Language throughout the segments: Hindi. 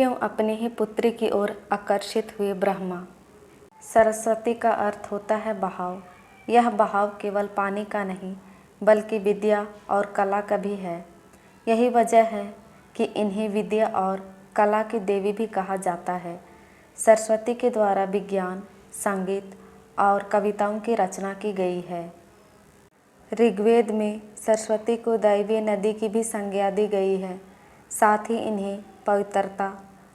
क्यों अपनी ही पुत्री की ओर आकर्षित हुए ब्रह्मा। सरस्वती का अर्थ होता है बहाव। यह बहाव केवल पानी का नहीं बल्कि विद्या और कला का भी है। यही वजह है कि इन्हें विद्या और कला की देवी भी कहा जाता है। सरस्वती के द्वारा विज्ञान, संगीत और कविताओं की रचना की गई है। ऋग्वेद में सरस्वती को दैवीय नदी की भी संज्ञा दी गई है। साथ ही इन्हें पवित्रता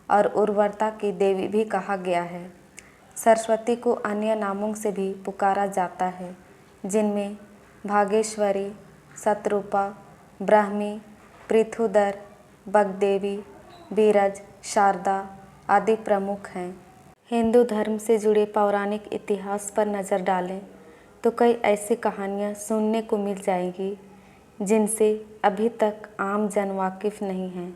और उर्वरता की देवी भी कहा गया है। सरस्वती को अन्य नामों से भी पुकारा जाता है, जिनमें भागेश्वरी, शतरूपा, ब्राह्मी, पृथुदर, बगदेवी, बीरज, शारदा आदि प्रमुख हैं। हिंदू धर्म से जुड़े पौराणिक इतिहास पर नज़र डालें तो कई ऐसी कहानियाँ सुनने को मिल जाएंगी जिनसे अभी तक आम जन वाकिफ़ नहीं हैं।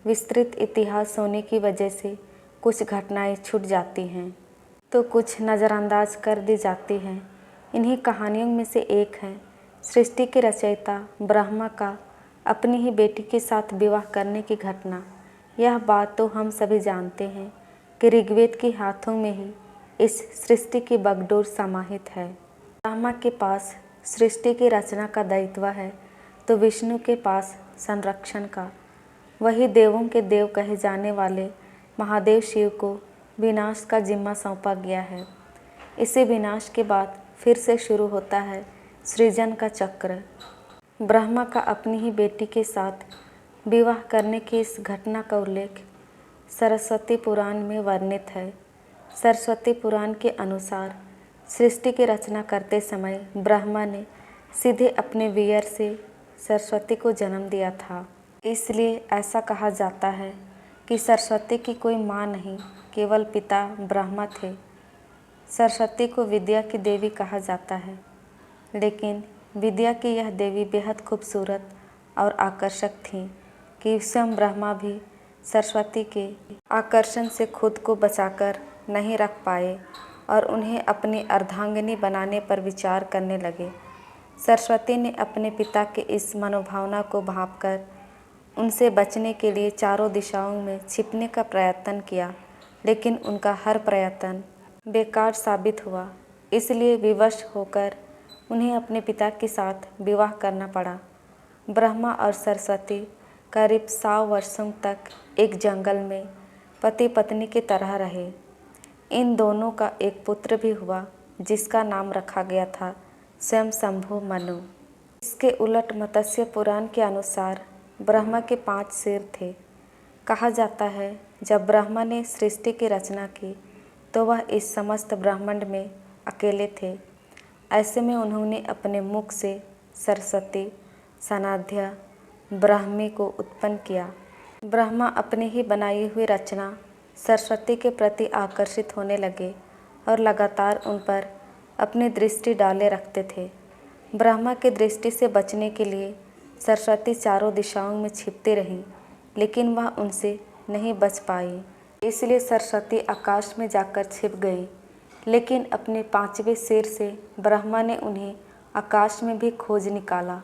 विस्तृत इतिहास होने की वजह से कुछ घटनाएं छूट जाती हैं तो कुछ नज़रअंदाज कर दी जाती हैं। इन्हीं कहानियों में से एक है सृष्टि के रचयिता ब्रह्मा का अपनी ही बेटी के साथ विवाह करने की घटना। यह बात तो हम सभी जानते हैं कि ऋग्वेद के हाथों में ही इस सृष्टि की बागडोर समाहित है। ब्रह्मा के पास सृष्टि की रचना का दायित्व है तो विष्णु के पास संरक्षण का। वही देवों के देव कहे जाने वाले महादेव शिव को विनाश का जिम्मा सौंपा गया है। इसी विनाश के बाद फिर से शुरू होता है सृजन का चक्र। ब्रह्मा का अपनी ही बेटी के साथ विवाह करने की इस घटना का उल्लेख सरस्वती पुराण में वर्णित है। सरस्वती पुराण के अनुसार सृष्टि की रचना करते समय ब्रह्मा ने सीधे अपने वियर से सरस्वती को जन्म दिया था। इसलिए ऐसा कहा जाता है कि सरस्वती की कोई माँ नहीं, केवल पिता ब्रह्मा थे। सरस्वती को विद्या की देवी कहा जाता है, लेकिन विद्या की यह देवी बेहद खूबसूरत और आकर्षक थी कि स्वयं ब्रह्मा भी सरस्वती के आकर्षण से खुद को बचाकर नहीं रख पाए और उन्हें अपनी अर्धांगिनी बनाने पर विचार करने लगे। सरस्वती ने अपने पिता के इस मनोभावना को भांपकर उनसे बचने के लिए चारों दिशाओं में छिपने का प्रयत्न किया, लेकिन उनका हर प्रयत्न बेकार साबित हुआ। इसलिए विवश होकर उन्हें अपने पिता के साथ विवाह करना पड़ा। ब्रह्मा और सरस्वती करीब 100 वर्षों तक एक जंगल में पति पत्नी की तरह रहे। इन दोनों का एक पुत्र भी हुआ जिसका नाम रखा गया था स्वयं शंभु मनु। इसके उलट मत्स्य पुराण के अनुसार ब्रह्मा के 5 सिर थे। कहा जाता है जब ब्रह्मा ने सृष्टि की रचना की तो वह इस समस्त ब्रह्मांड में अकेले थे। ऐसे में उन्होंने अपने मुख से सरस्वती, सनाध्या, ब्राह्मी को उत्पन्न किया। ब्रह्मा अपनी ही बनाई हुई रचना सरस्वती के प्रति आकर्षित होने लगे और लगातार उन पर अपनी दृष्टि डाले रखते थे। ब्रह्मा की दृष्टि से बचने के लिए सरस्वती चारों दिशाओं में छिपती रहीं, लेकिन वह उनसे नहीं बच पाई। इसलिए सरस्वती आकाश में जाकर छिप गई, लेकिन अपने 5वें सिर से ब्रह्मा ने उन्हें आकाश में भी खोज निकाला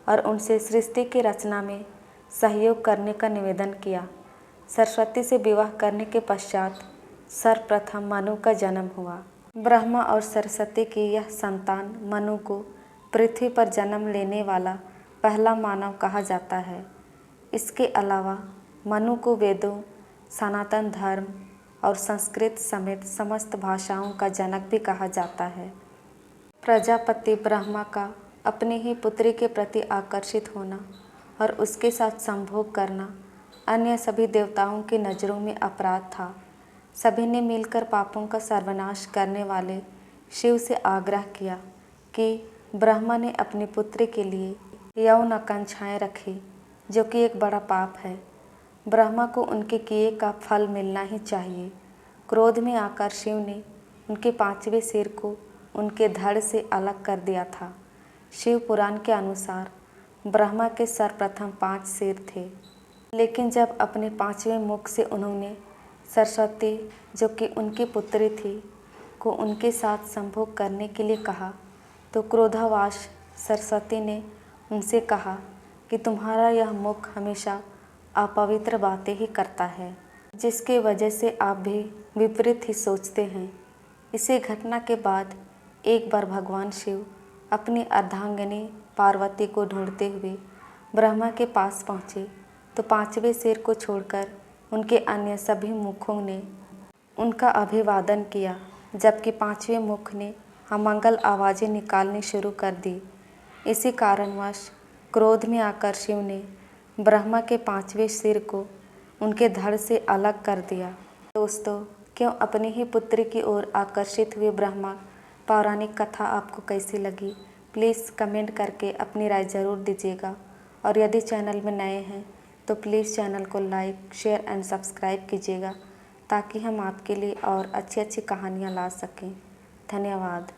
और उनसे सृष्टि की रचना में सहयोग करने का निवेदन किया। सरस्वती से विवाह करने के पश्चात सर्वप्रथम मनु का जन्म हुआ। ब्रह्मा और सरस्वती की यह संतान मनु को पृथ्वी पर जन्म लेने वाला पहला मानव कहा जाता है। इसके अलावा मनु को वेदों, सनातन धर्म और संस्कृत समेत समस्त भाषाओं का जनक भी कहा जाता है। प्रजापति ब्रह्मा का अपनी ही पुत्री के प्रति आकर्षित होना और उसके साथ संभोग करना अन्य सभी देवताओं की नज़रों में अपराध था। सभी ने मिलकर पापों का सर्वनाश करने वाले शिव से आग्रह किया कि ब्रह्मा ने अपनी पुत्री के लिए यौन आकांक्षाएं रखी, जो कि एक बड़ा पाप है। ब्रह्मा को उनके किए का फल मिलना ही चाहिए। क्रोध में आकर शिव ने उनके 5वें सिर को उनके धड़ से अलग कर दिया था। शिव पुराण के अनुसार ब्रह्मा के सर्वप्रथम 5 सिर थे, लेकिन जब अपने 5वें मुख से उन्होंने सरस्वती, जो कि उनकी पुत्री थी, को उनके साथ संभोग करने के लिए कहा तो क्रोधावश सरस्वती ने उनसे कहा कि तुम्हारा यह मुख हमेशा अपवित्र बातें ही करता है। जिसके वजह से आप भी विपरीत ही सोचते हैं। इसी घटना के बाद एक बार भगवान शिव अपनी अर्धांगिनी पार्वती को ढूंढते हुए ब्रह्मा के पास पहुँचे तो पांचवें सिर को छोड़कर उनके अन्य सभी मुखों ने उनका अभिवादन किया, जबकि पांचवें मुख ने अमंगल आवाज़ें निकालनी शुरू कर दी। इसी कारणवश क्रोध में आकर शिव ने ब्रह्मा के पांचवें सिर को उनके धड़ से अलग कर दिया। दोस्तों, क्यों अपनी ही पुत्री की ओर आकर्षित हुए ब्रह्मा पौराणिक कथा आपको कैसी लगी? प्लीज़ कमेंट करके अपनी राय ज़रूर दीजिएगा। और यदि चैनल में नए हैं तो प्लीज़ चैनल को लाइक, शेयर एंड सब्सक्राइब कीजिएगा ताकि हम आपके लिए और अच्छी अच्छी कहानियाँ ला सकें। धन्यवाद।